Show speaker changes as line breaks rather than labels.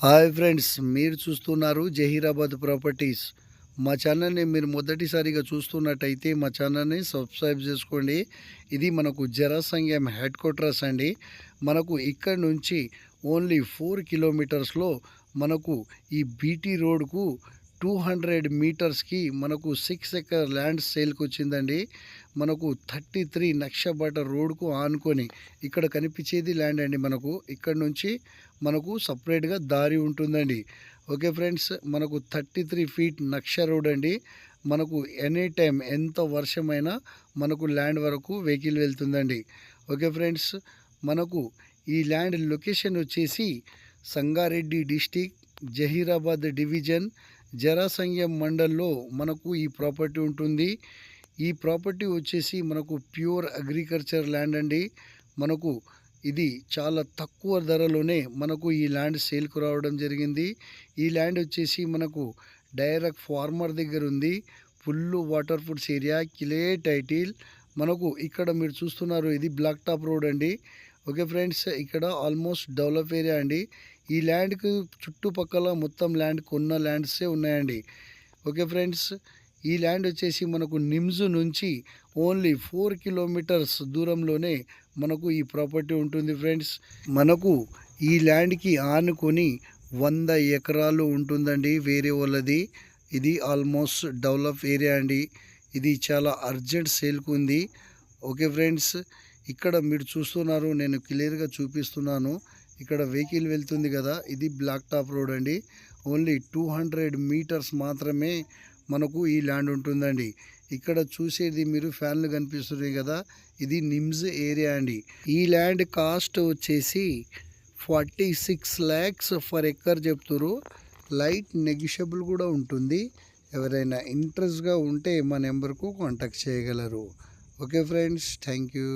Hi friends, మీరు చూస్తున్నారు Zaheerabad properties. మా ఛానల్ని మీరు మొదటిసారిగా చూస్తున్నట్టయితే మా ఛానల్ని సబ్స్క్రైబ్ చేసుకోండి. ఇది మనకు జనసంఘం హెడ్ క్వార్టర్స్ అండి. మనకు ఇక్కడ నుంచి ఓన్లీ 4 కిలోమీటర్స్లో మనకు ఈ బీటీ రోడ్కు 200 మీటర్స్కి మనకు 6 ఎకర్ ల్యాండ్ సేల్కి వచ్చిందండి. మనకు 33 నక్షబాట రోడ్కు ఆనుకొని ఇక్కడ కనిపించేది ల్యాండ్ అండి. మనకు ఇక్కడ నుంచి మనకు సపరేట్గా దారి ఉంటుందండి. ఓకే ఫ్రెండ్స్, మనకు 33 ఫీట్ నక్ష రోడ్ అండి. మనకు ఎనీ టైం ఎంత వర్షమైనా మనకు ల్యాండ్ వరకు వెహికల్ వెళ్తుందండి. ఓకే ఫ్రెండ్స్, మనకు ఈ ల్యాండ్ లొకేషన్ వచ్చేసి సంగారెడ్డి డిస్టిక్, జహీరాబాద్ డివిజన్, జనసంఘం మండల్లో మనకు ఈ ప్రాపర్టీ ఉంటుంది. ఈ ప్రాపర్టీ వచ్చేసి మనకు ప్యూర్ అగ్రికల్చర్ ల్యాండ్ అండి. మనకు ఇది చాలా తక్కువ ధరలోనే మనకు ఈ ల్యాండ్ సేల్కు రావడం జరిగింది. ఈ ల్యాండ్ వచ్చేసి మనకు డైరెక్ట్ ఫార్మర్ దగ్గర ఉంది. Full water foods area, clear title. మనకు ఇక్కడ మీరు చూస్తున్నారు, ఇది బ్లాక్ టాప్ రోడ్ అండి. ఓకే ఫ్రెండ్స్, ఇక్కడ ఆల్మోస్ట్ డెవలప్ ఏరియా అండి. ఈ ల్యాండ్కి చుట్టుపక్కల మొత్తం ల్యాండ్ కొన్న ల్యాండ్సే ఉన్నాయండి. ఓకే ఫ్రెండ్స్, ఈ ల్యాండ్ వచ్చేసి మనకు నిమ్స్ నుంచి ఓన్లీ 4 కిలోమీటర్స్ దూరంలోనే మనకు ఈ ప్రాపర్టీ ఉంటుంది ఫ్రెండ్స్. మనకు ఈ ల్యాండ్కి ఆనుకొని 100 ఎకరాలు ఉంటుందండి వేరే వాళ్ళది. ఇది ఆల్మోస్ట్ డెవలప్ ఏరియా అండి. ఇది చాలా అర్జెంట్ సేల్కు ఉంది. ఓకే ఫ్రెండ్స్, ఇక్కడ మీరు చూస్తున్నారు, నేను క్లియర్గా చూపిస్తున్నాను. ఇక్కడ వెహికల్ వెళ్తుంది కదా, ఇది బ్లాక్ టాప్ రోడ్ అండి. ఓన్లీ 200 మీటర్స్ మాత్రమే మనకు ఈ ల్యాండ్ ఉంటుందండి. ఇక్కడ చూసేది మీరు ఫ్యాన్లు కనిపిస్తున్నాయి కదా, ఇది నిమ్స్ ఏరియా అండి. ఈ ల్యాండ్ కాస్ట్ వచ్చేసి 46 lakhs ఫర్ ఎకర్ చెప్తారు. లైట్ నెగిషియబుల్ కూడా ఉంటుంది. ఎవరైనా ఇంట్రెస్ట్గా ఉంటే మా నెంబర్కు కాంటాక్ట్ చేయగలరు. Okay friends, thank you.